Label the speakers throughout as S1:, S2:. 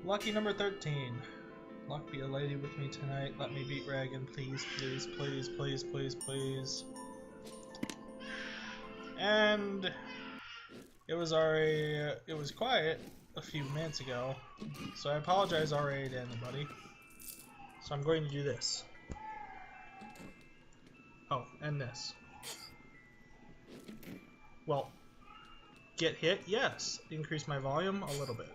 S1: Lucky number 13. Luck be a lady with me tonight. Let me beat Reagan, please, please, please, please, please, please. And it was quiet a few minutes ago, so I apologize already to anybody. So I'm going to do this. Oh, and this. Well, get hit, yes. Increase my volume a little bit.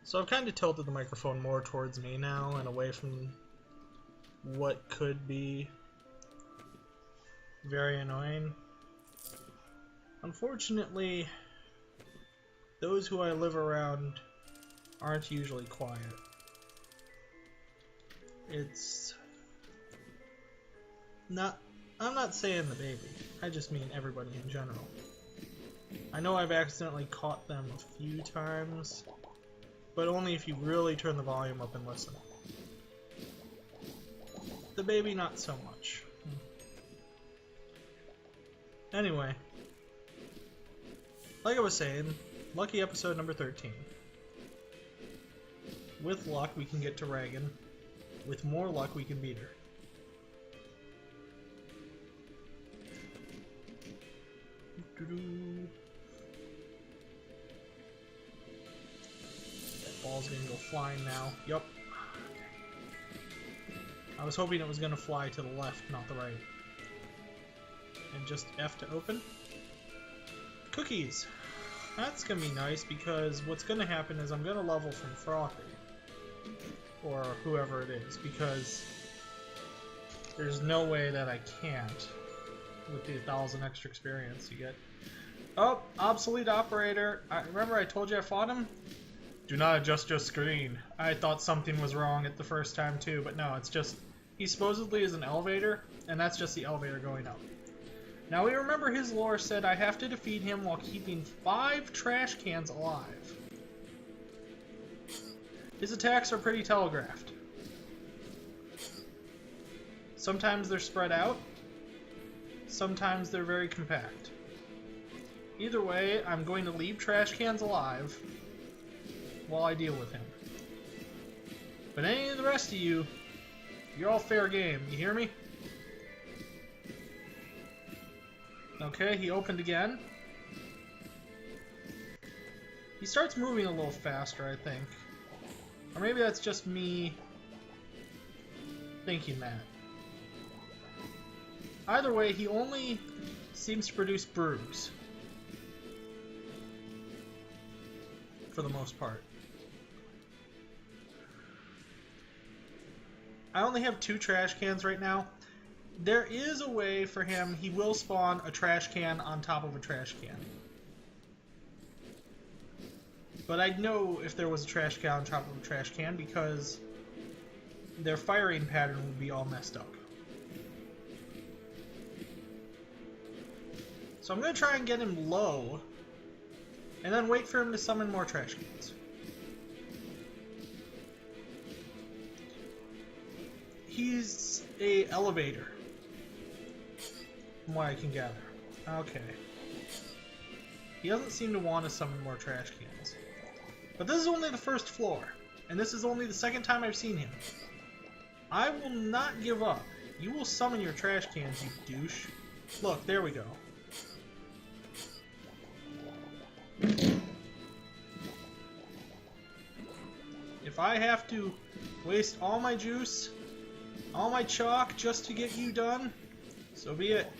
S1: So I've kind of tilted the microphone more towards me now and away from what could be very annoying. Unfortunately, those who I live around aren't usually quiet. It's not, I'm not saying the baby, I just mean everybody in general. I know I've accidentally caught them a few times, but only if you really turn the volume up and listen. The baby, not so much. Anyway, like I was saying, lucky episode number 13. With luck, we can get to Reagan. With more luck, we can beat her. That ball's gonna go flying now. Yup. I was hoping it was gonna fly to the left, not the right. And just F to open. Cookies! That's gonna be nice because what's gonna happen is I'm gonna level from Frothy. Or whoever it is, because there's no way that I can't with the 1,000 extra experience you get. Oh, obsolete operator. Remember I told you I fought him? Do not adjust your screen. I thought something was wrong at the first time too, but no, it's just, he supposedly is an elevator, and that's just the elevator going up. Now we remember his lore said I have to defeat him while keeping 5 trash cans alive. His attacks are pretty telegraphed. Sometimes they're spread out, sometimes they're very compact. Either way, I'm going to leave trash cans alive while I deal with him. But any of the rest of you, you're all fair game, you hear me? Okay, he opened again. He starts moving a little faster, I think. Or maybe that's just me thinking that. Either way, he only seems to produce brews. For the most part. I only have 2 trash cans right now. There is a way for him, he will spawn a trash can on top of a trash can. But I'd know if there was a trash can on top of a trash can because their firing pattern would be all messed up. So I'm going to try and get him low, and then wait for him to summon more trash cans. He's a elevator, from what I can gather. Okay. He doesn't seem to want to summon more trash cans. But this is only the first floor, and this is only the second time I've seen him. I will not give up. You will summon your trash cans, you douche. Look, there we go. If I have to waste all my juice, all my chalk just to get you done, so be it.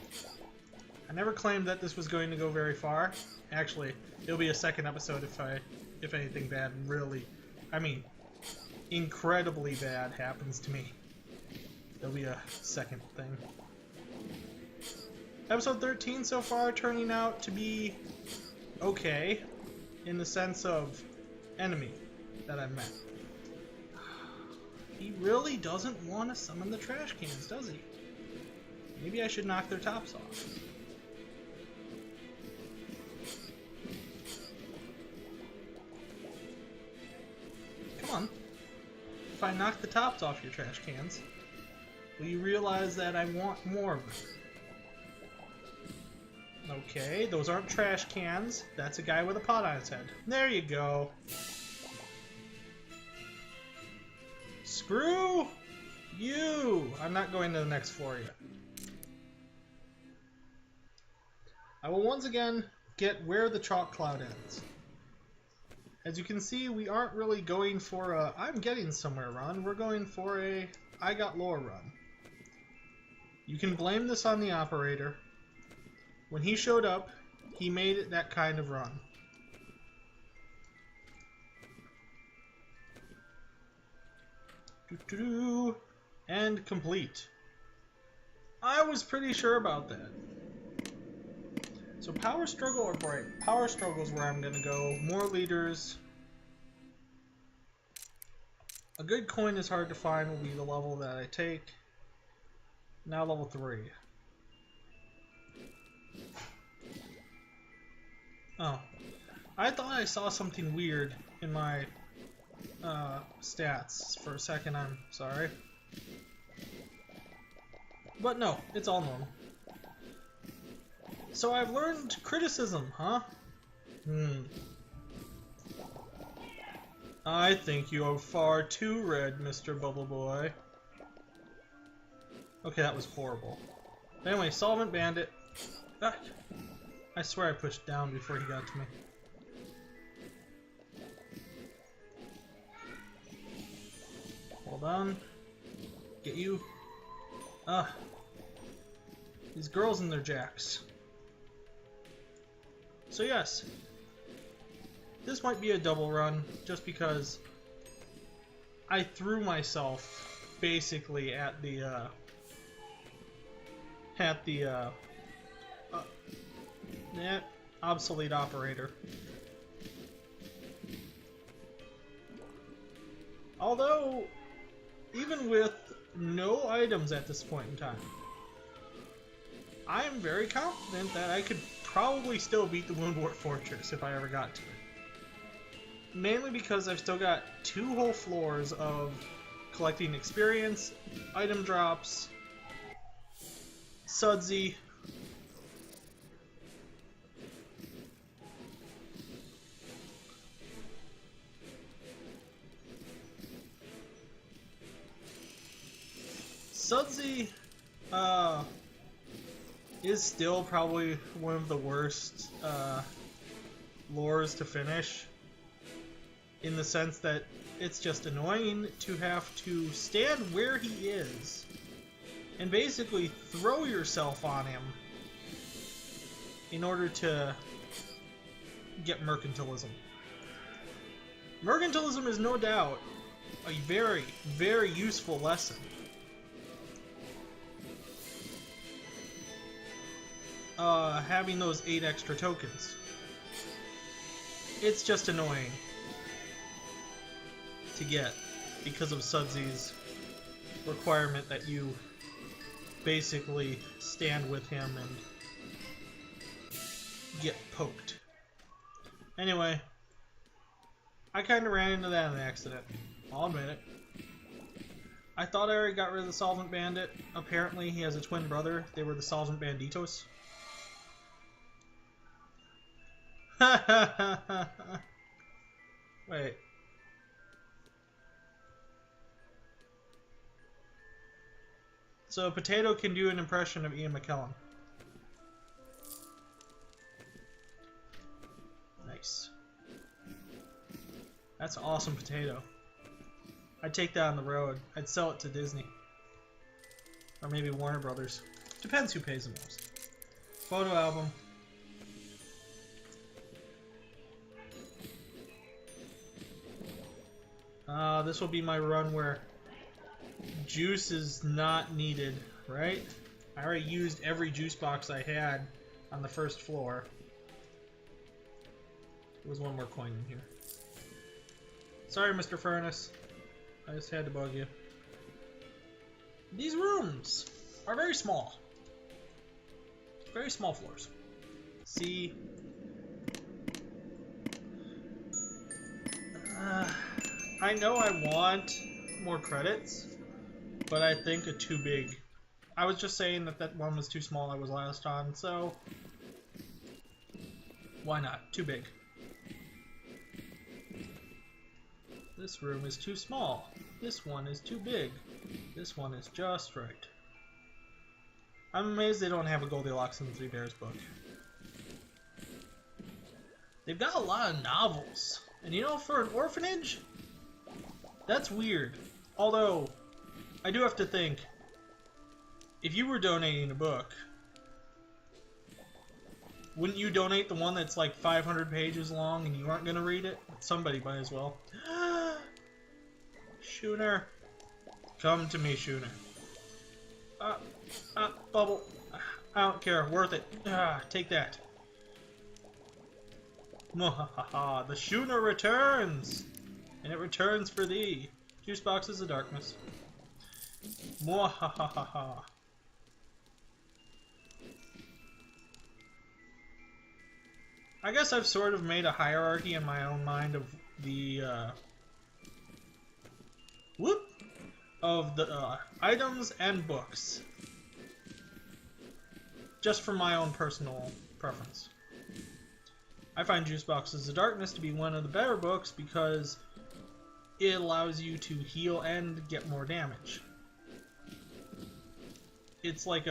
S1: I never claimed that this was going to go very far. Actually, it'll be a second episode if anything bad really, I mean, incredibly bad happens to me. There'll be a second thing. Episode 13 so far turning out to be okay, in the sense of enemy that I've met. He really doesn't want to summon the trash cans, does he? Maybe I should knock their tops off. Come on. If I knock the tops off your trash cans, will you realize that I want more of them? Okay, those aren't trash cans. That's a guy with a pot on his head. There you go. Screw you! I'm not going to the next floor yet. I will once again get where the chalk cloud ends. As you can see, we aren't really going for a I'm getting somewhere run. We're going for a I got lore run. You can blame this on the operator. When he showed up, he made it that kind of run. Doo-doo-doo. And complete. I was pretty sure about that. So power struggle or break? Power struggle is where I'm going to go. More leaders. A good coin is hard to find will be the level that I take. Now level 3. Oh. I thought I saw something weird in my stats for a second. I'm sorry. But no, it's all normal. So I've learned criticism, huh? I think you are far too red, Mr. Bubble Boy. Okay, that was horrible. But anyway, Solvent Bandit. Ah, I swear I pushed down before he got to me. Hold on. Get you. Ah. These girls and their jacks. So yes, this might be a double run, just because I threw myself basically at the obsolete operator. Although, even with no items at this point in time, I am very confident that I could probably still beat the Woundwort Fortress if I ever got to it. Mainly because I've still got 2 whole floors of collecting experience, item drops, Sudsy, is still probably one of the worst lures to finish, in the sense that it's just annoying to have to stand where he is and basically throw yourself on him in order to get mercantilism. Mercantilism is no doubt a very, very useful lesson. Having those 8 extra tokens. It's just annoying to get because of Sudsy's requirement that you basically stand with him and get poked. Anyway, I kind of ran into that on accident. I'll admit it. I thought I already got rid of the Solvent Bandit. Apparently he has a twin brother. They were the Solvent Banditos. Wait. So Potato can do an impression of Ian McKellen. Nice. That's awesome, Potato. I'd take that on the road. I'd sell it to Disney. Or maybe Warner Brothers. Depends who pays the most. Photo album. This will be my run where juice is not needed, right? I already used every juice box I had on the first floor. There was one more coin in here. Sorry, Mr. Furnace. I just had to bug you. These rooms are very small. Very small floors. See? I know I want more credits, but I think a too big. I was just saying that that one was too small I was last on, so Why not? Too big. This room is too small. This one is too big. This one is just right. I'm amazed they don't have a Goldilocks and the Three Bears book. They've got a lot of novels. And you know, for an orphanage, that's weird. Although, I do have to think, if you were donating a book, wouldn't you donate the one that's like 500 pages long and you aren't going to read it? Somebody might as well. Schooner. Come to me, Schooner. Bubble. I don't care. Worth it. Take that. Mwahaha. The Schooner returns! And it returns for thee. Juice boxes of darkness. Mwahaha. I guess I've sort of made a hierarchy in my own mind of the items and books, just for my own personal preference. I find Juice Boxes of Darkness to be one of the better books because it allows you to heal and get more damage. It's like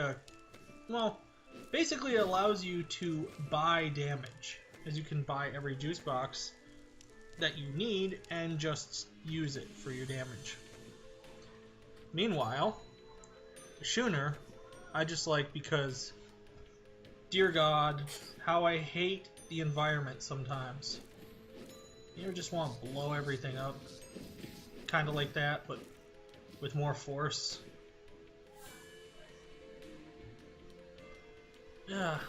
S1: basically it allows you to buy damage, as you can buy every juice box that you need and just use it for your damage. Meanwhile, Schooner, I just like because, dear God, how I hate the environment sometimes. You ever just want to blow everything up? Kind of like that, but with more force. Yeah,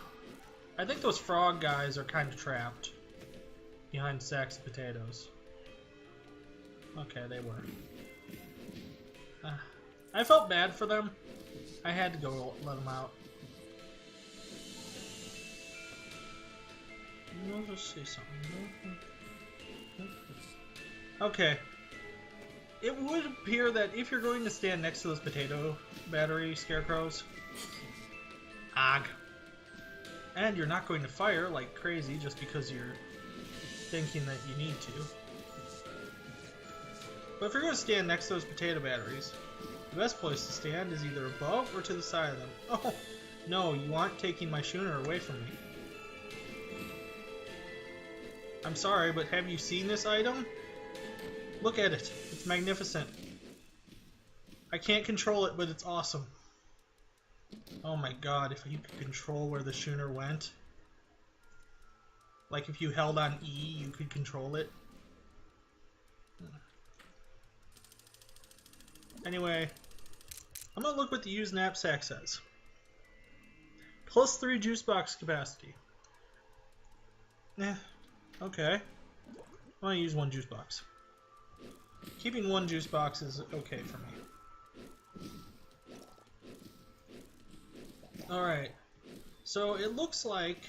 S1: I think those frog guys are kind of trapped behind sacks of potatoes. Okay, they were. I felt bad for them. I had to go let them out. I'll just say something. Okay. It would appear that if you're going to stand next to those potato battery scarecrows, and you're not going to fire like crazy just because you're thinking that you need to. But if you're going to stand next to those potato batteries, the best place to stand is either above or to the side of them. Oh, no, you aren't taking my Schooner away from me. I'm sorry, but have you seen this item? Look at it. It's magnificent. I can't control it, but it's awesome. Oh my God, if you could control where the Schooner went. Like if you held on E, you could control it. Anyway, I'm gonna look what the used knapsack says. Plus 3 juice box capacity. Okay. I'm gonna use 1 juice box. Keeping 1 juice box is okay for me. Alright. So it looks like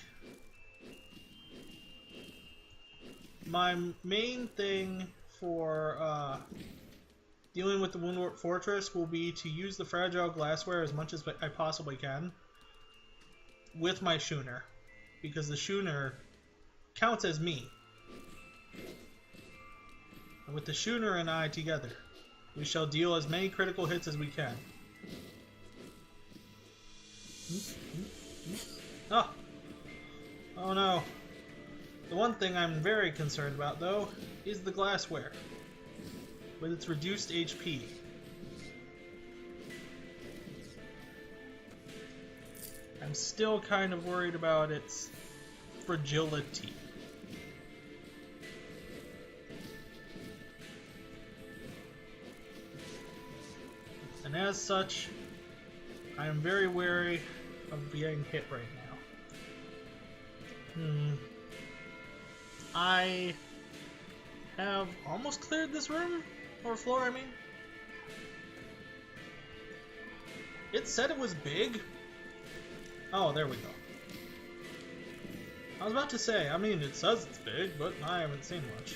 S1: my main thing for dealing with the Woundwort Fortress will be to use the fragile glassware as much as I possibly can with my Schooner, because the Schooner counts as me. And with the Schooner and I together, we shall deal as many critical hits as we can. Oh no. The one thing I'm very concerned about, though, is the glassware with its reduced HP. I'm still kind of worried about its fragility. And as such, I am very wary of being hit right now. I have almost cleared this room, or floor, I mean. It said it was big. Oh, there we go. I was about to say, I mean, it says it's big, but I haven't seen much.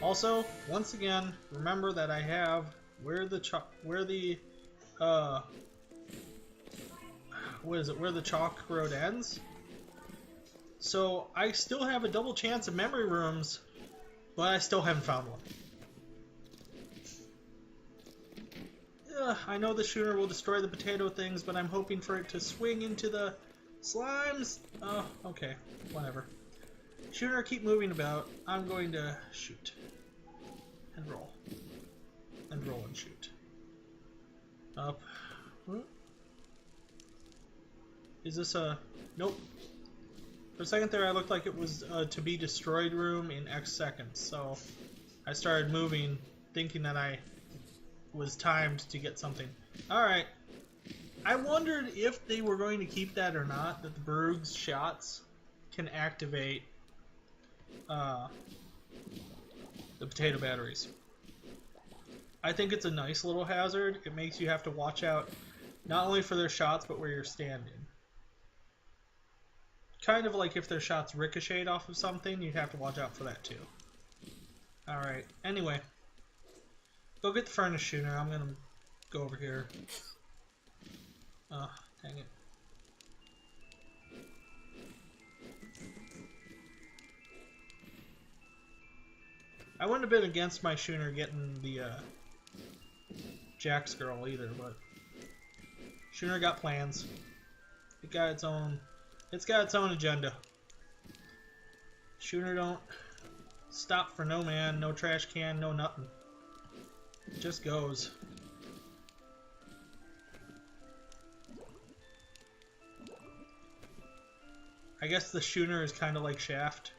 S1: Also, once again, remember that I have where the chalk road ends. So I still have a double chance of memory rooms, but I still haven't found one. I know the Schooner will destroy the potato things, but I'm hoping for it to swing into the slimes. Oh, okay. Whatever. Schooner, keep moving about. I'm going to shoot. And roll. And roll and shoot. Up. Is this a... Nope. For a second there, I looked like it was a to be destroyed room in X seconds, so I started moving, thinking that I was timed to get something. Alright. I wondered if they were going to keep that or not, that the Brug's shots can activate the potato batteries. I think it's a nice little hazard. It makes you have to watch out not only for their shots, but where you're standing. Kind of like if their shots ricochet off of something, you'd have to watch out for that too. Alright, anyway. Go get the furnace Schooner. I'm gonna go over here. Oh, dang it. I wouldn't have been against my Schooner getting the Jax girl either, but Schooner got plans. It's got its own agenda. Schooner don't stop for no man, no trash can, no nothing. It just goes. I guess the Schooner is kind of like Shaft.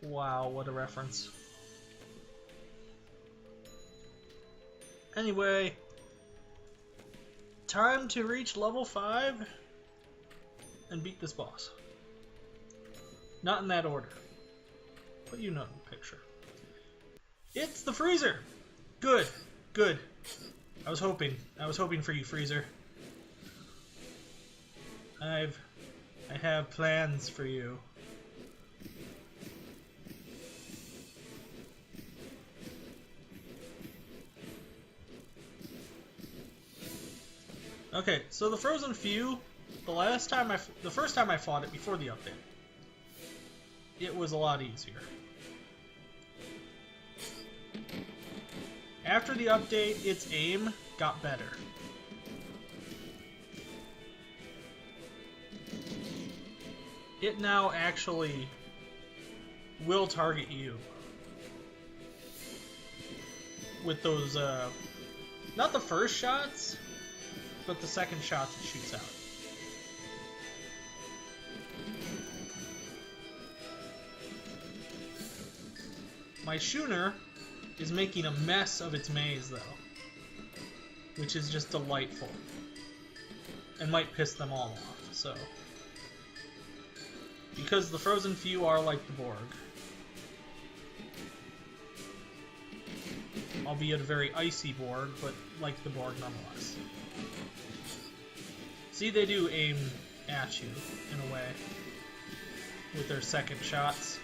S1: Wow, what a reference. Anyway, time to reach level 5 and beat this boss. Not in that order, but you know the picture. It's the Freezer! Good, good. I was hoping for you, Freezer. I have plans for you. Okay, so the Frozen Few, the first time I fought it before the update, it was a lot easier. After the update, its aim got better. It now actually will target you with those, not the first shots, but the second shots it shoots out. My Schooner is making a mess of its maze, though, which is just delightful, and might piss them all off, so... Because the Frozen Few are like the Borg. Albeit a very icy Borg, but like the Borg nonetheless. See, they do aim at you, in a way, with their second shots.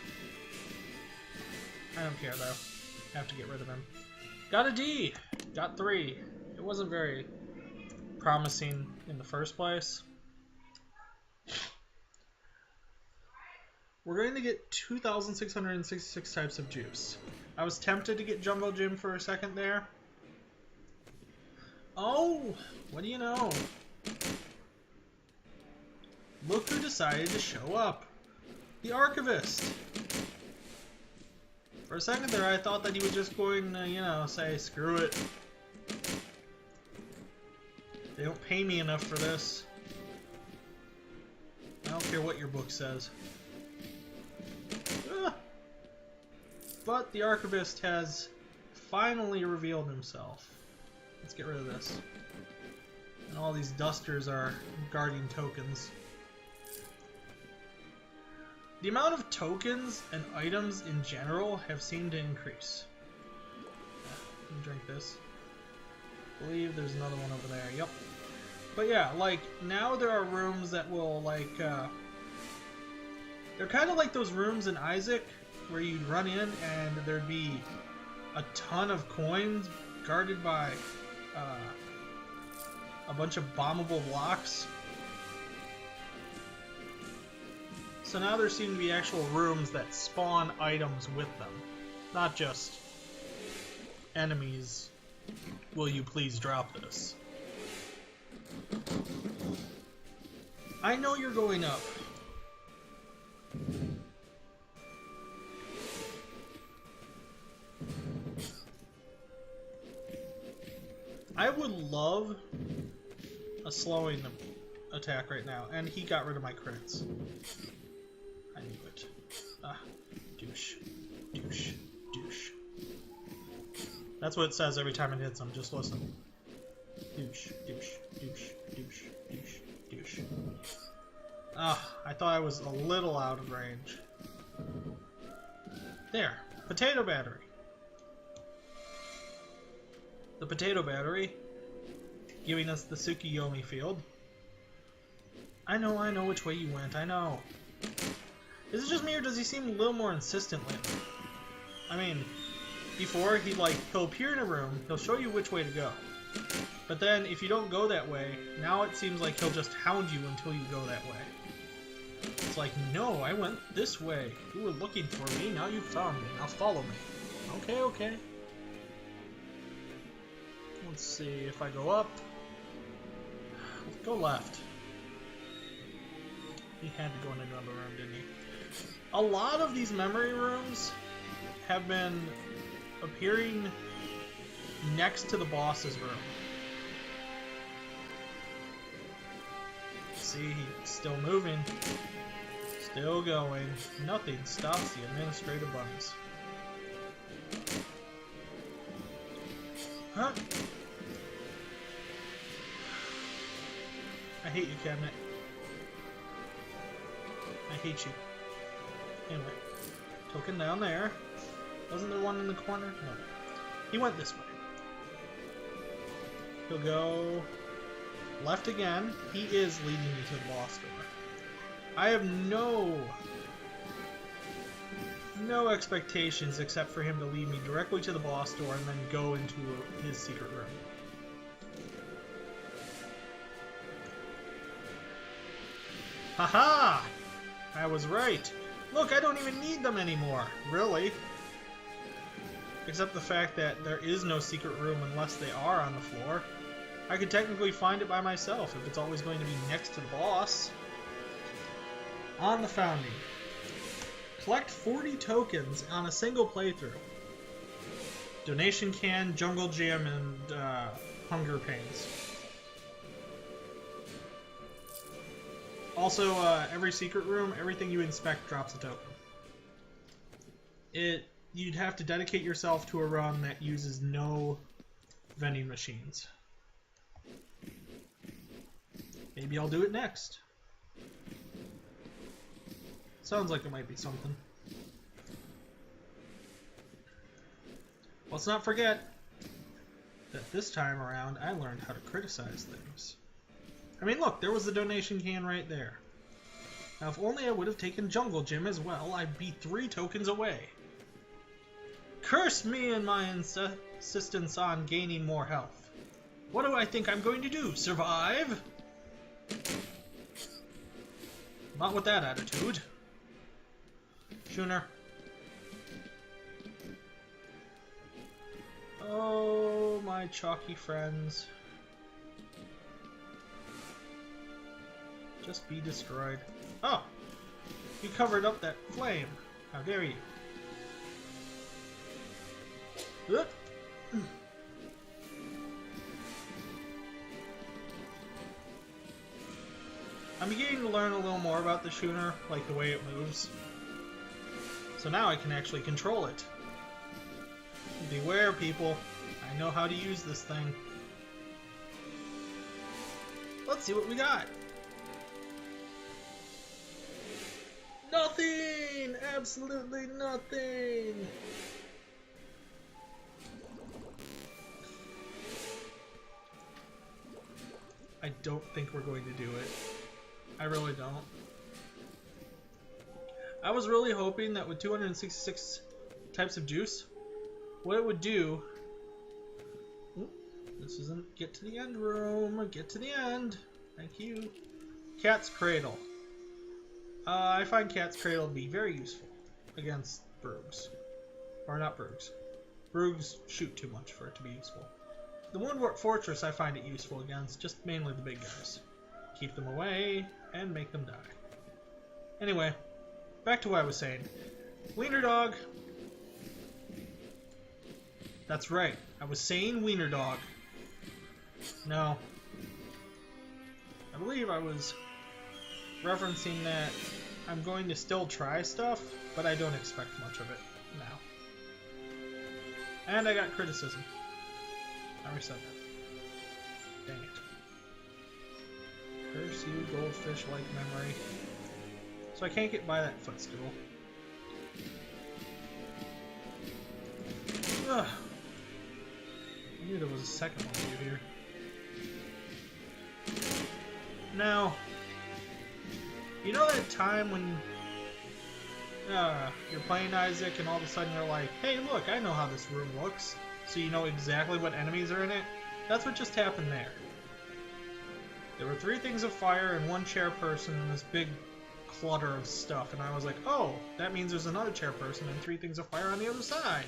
S1: I don't care, though. I have to get rid of him. Got a D! Got 3. It wasn't very promising in the first place. We're going to get 2,666 types of juice. I was tempted to get Jungle Gym for a second there. Oh, what do you know? Look who decided to show up. The Archivist. For a second there, I thought that he was just going to, you know, say, screw it. They don't pay me enough for this. I don't care what your book says. But the Archivist has finally revealed himself. Let's get rid of this. And all these dusters are guardian tokens. The amount of tokens and items in general have seemed to increase. Let me drink this. I believe there's another one over there. Yep. But yeah, like, now there are rooms that will, like, they're kind of like those rooms in Isaac, where you'd run in and there'd be a ton of coins guarded by a bunch of bombable blocks. So now there seem to be actual rooms that spawn items with them. Not just enemies. Will you please drop this? I know you're going up. I would love a slowing attack right now, and he got rid of my crits. I knew it. Ah, douche, douche, douche. That's what it says every time it hits him. Just listen. Douche, douche, douche, douche, douche, douche. Ah, I thought I was a little out of range. There, potato battery. The potato battery, giving us the Tsukiyomi field. I know which way you went, I know. Is it just me, or does he seem a little more insistent lately? I mean, before, he'll appear in a room, he'll show you which way to go. But then, if you don't go that way, now it seems like he'll just hound you until you go that way. It's like, no, I went this way. You were looking for me, now you found me, now follow me. Okay, okay. Let's see, if I go up... Let's go left. He had to go in another room, didn't he? A lot of these memory rooms have been appearing next to the boss's room. See, he's still moving. Still going. Nothing stops the administrative bunnies. Huh? I hate you, cabinet. I hate you. Anyway, token down there. Wasn't there one in the corner? No. He went this way. He'll go left again. He is leading me to the boss door. I have no expectations except for him to lead me directly to the boss door and then go into his secret room. Haha! I was right. Look, I don't even need them anymore. Really? Except the fact that there is no secret room unless they are on the floor. I could technically find it by myself if it's always going to be next to the boss. On the founding. Collect 40 tokens on a single playthrough. Donation can, jungle jam, and hunger pains. Also, every secret room, everything you inspect drops a token. You'd have to dedicate yourself to a run that uses no vending machines. Maybe I'll do it next. Sounds like it might be something. Let's not forget that this time around I learned how to criticize things. I mean, look, there was the donation can right there. Now, if only I would have taken Jungle Gym as well, I'd be 3 tokens away. Curse me and my insistence on gaining more health. What do I think I'm going to do? Survive? Not with that attitude. Schooner. Oh, my chalky friends. Just be destroyed. Oh! You covered up that flame. How dare you? I'm beginning to learn a little more about the Schooner, like the way it moves. So now I can actually control it. Beware, people. I know how to use this thing. Let's see what we got. Nothing! Absolutely nothing! I don't think we're going to do it. I really don't. I was really hoping that with 266 types of juice, what it would do... This isn't get to the end room. Get to the end. Thank you. Cat's Cradle. I find Cat's Cradle to be very useful against Broogs. Or not Broogs. Broogs shoot too much for it to be useful. The Woundwort Fortress I find it useful against, just mainly the big guys. Keep them away and make them die. Anyway, back to what I was saying. Wiener Dog. That's right, I was saying Wiener Dog. No. I believe I was referencing that I'm going to still try stuff, but I don't expect much of it now. And I got criticism. I already said that. Dang it. Curse you, goldfish-like memory. So I can't get by that footstool. Ugh. I knew there was a second one of you here. Now, you know that time when you're playing Isaac and all of a sudden you're like, hey look, I know how this room looks, so you know exactly what enemies are in it? That's what just happened there. There were 3 things of fire and 1 chairperson and this big clutter of stuff, and I was like, oh, that means there's another chairperson and 3 things of fire on the other side.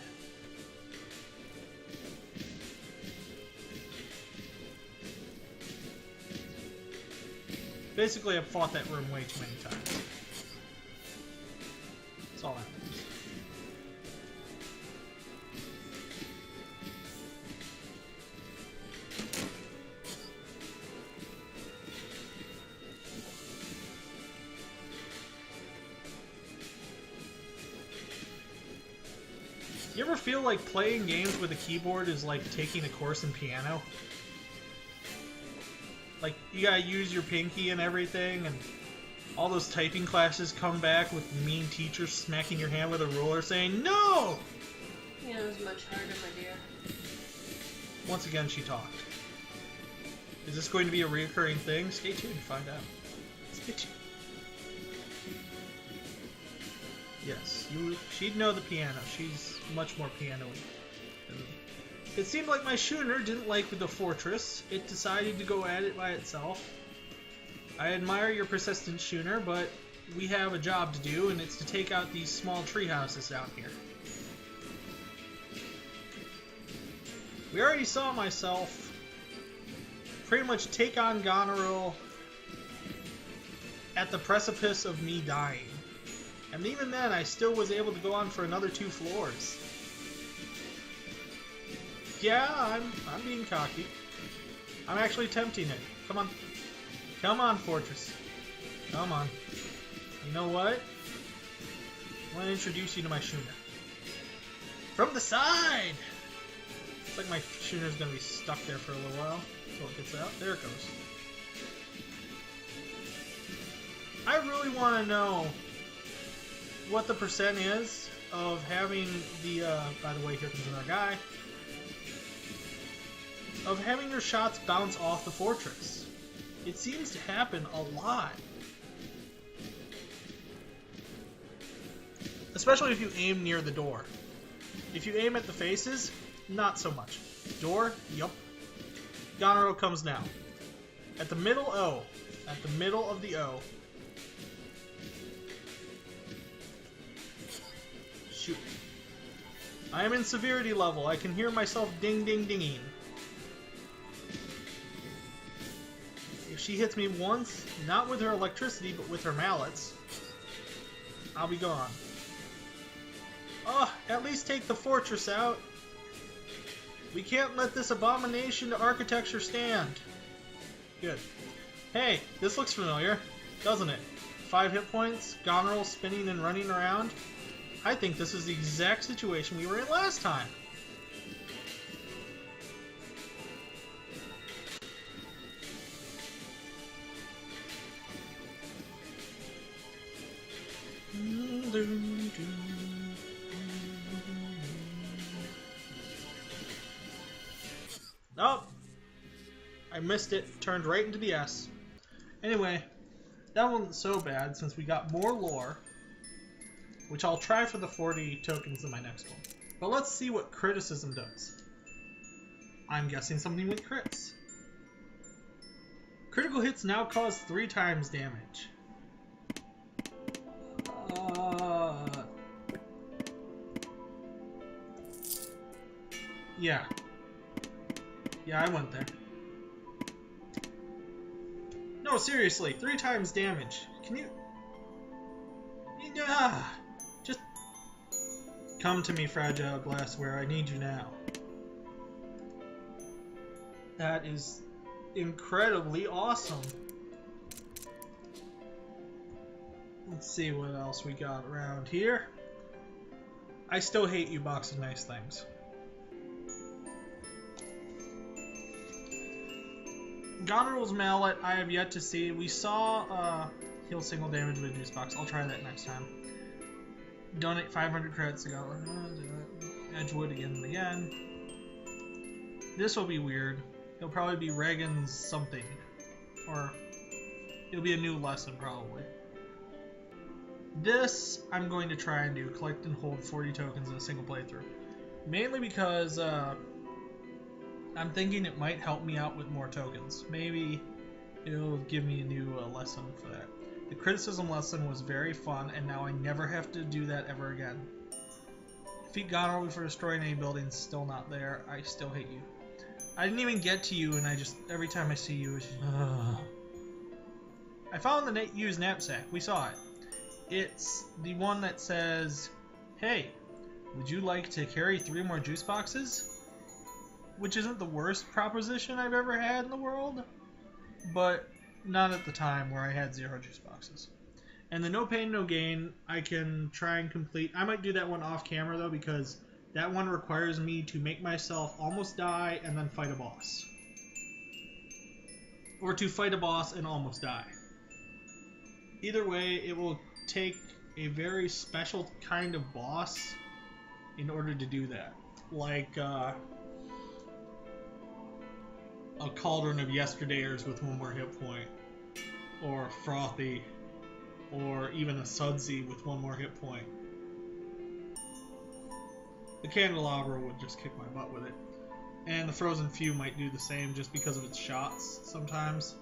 S1: Basically, I've fought that room way too many times. That's all that matters. You ever feel like playing games with a keyboard is like taking a course in piano? Like, you gotta use your pinky and everything, and all those typing classes come back with mean teachers smacking your hand with a ruler saying, no!
S2: Yeah, it was much harder, my dear.
S1: Once again, she talked. Is this going to be a recurring thing? Stay tuned to find out. Stay tuned. Yes, she'd know the piano. She's much more piano-y than me. It seemed like my Schooner didn't like the fortress. It decided to go at it by itself. I admire your persistent Schooner, but we have a job to do, and it's to take out these small tree houses down here. We already saw myself pretty much take on Goneril at the precipice of me dying. And even then, I still was able to go on for another 2 floors. Yeah, I'm being cocky. I'm actually tempting it. Come on. Come on, Fortress. Come on. You know what? I want to introduce you to my Schooner. From the side! Looks like my Schooner's going to be stuck there for a little while until it gets out. There it goes. I really want to know what the percent is of having the, by the way, here comes another guy, of having your shots bounce off the fortress. It seems to happen a lot. Especially if you aim near the door. If you aim at the faces, not so much. Door, yup. Goneril comes now. At the middle O. At the middle of the O. Shoot. I am in severity level. I can hear myself ding ding dinging. If she hits me once, not with her electricity, but with her mallets, I'll be gone. Oh, at least take the fortress out. We can't let this abomination to architecture stand. Good. Hey, this looks familiar, doesn't it? 5 hit points, Goneril spinning and running around. I think this is the exact situation we were in last time. Oh! I missed it. Turned right into the S. Anyway, that wasn't so bad since we got more lore, which I'll try for the 40 tokens in my next one. But let's see what criticism does. I'm guessing something with crits. Critical hits now cause 3 times damage. Yeah. Yeah, I went there. No, seriously, 3 times damage. Can you... Yeah. Just... Come to me, Fragile Glassware. I need you now. That is incredibly awesome. Let's see what else we got around here. I still hate you, Box of Nice Things. Goneril's Mallet, I have yet to see. We saw heal single damage with a juice box. I'll try that next time. Donate 500 credits to go. Edgewood again and again. This will be weird. It'll probably be Reagan's something. Or it'll be a new lesson, probably. This, I'm going to try and do. Collect and hold 40 tokens in a single playthrough. Mainly because, I'm thinking it might help me out with more tokens. Maybe it'll give me a new lesson for that. The criticism lesson was very fun, and now I never have to do that ever again. Defeat Goneril before destroying any buildings. Still not there. I still hate you. I didn't even get to you, and I just, every time I see you, it's just, I found the used knapsack. We saw it. It's the one that says, hey, would you like to carry 3 more juice boxes? Which isn't the worst proposition I've ever had in the world, but not at the time where I had 0 juice boxes. And the No Pain No Gain, I can try and complete. I might do that one off camera though, because that one requires me to make myself almost die and then fight a boss. Or to fight a boss and almost die. Either way, it will take a very special kind of boss in order to do that. Like, a Cauldron of Yesterdayers with 1 more hit point. Or Frothy. Or even a Sudsy with 1 more hit point. The Candelabra would just kick my butt with it. And the Frozen Few might do the same just because of its shots sometimes.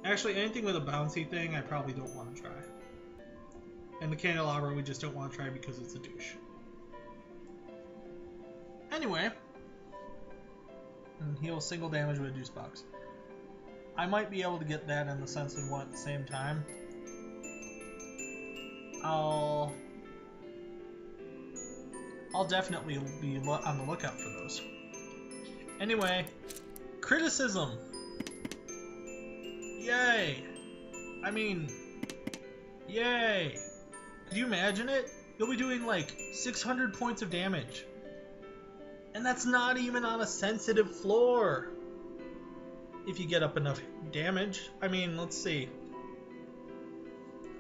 S1: Actually, anything with a bouncy thing I probably don't want to try. And the Candelabra we just don't want to try because it's a douche. Anyway. And heal single damage with a juice box. I might be able to get that and the Sensitive one at the same time. I'll definitely be on the lookout for those. Anyway, criticism! Yay! I mean, yay! Could you imagine it? You'll be doing like 600 points of damage. And that's not even on a sensitive floor. If you get up enough damage. I mean, let's see.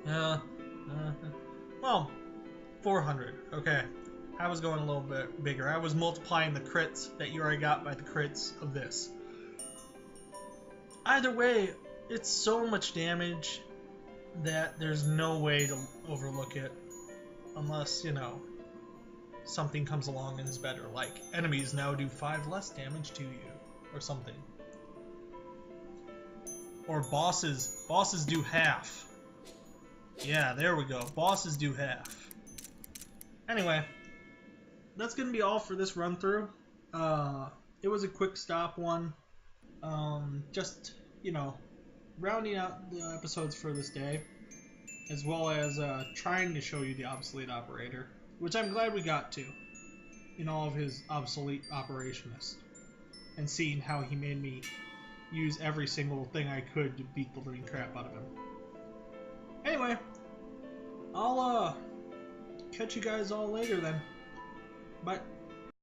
S1: Well, 400. Okay. I was going a little bit bigger. I was multiplying the crits that you already got by the crits of this. Either way, it's so much damage that there's no way to overlook it. Unless, you know, something comes along and is better. Like, enemies now do 5 less damage to you. Or something. Or bosses do half. Yeah, there we go. Bosses do half. Anyway, that's going to be all for this run-through. It was a quick stop one. Just, you know, rounding out the episodes for this day. As well as trying to show you the obsolete operator. Which I'm glad we got to. In all of his obsolete operationist. And seeing how he made me use every single thing I could to beat the living crap out of him. Anyway, I'll catch you guys all later then. Bye.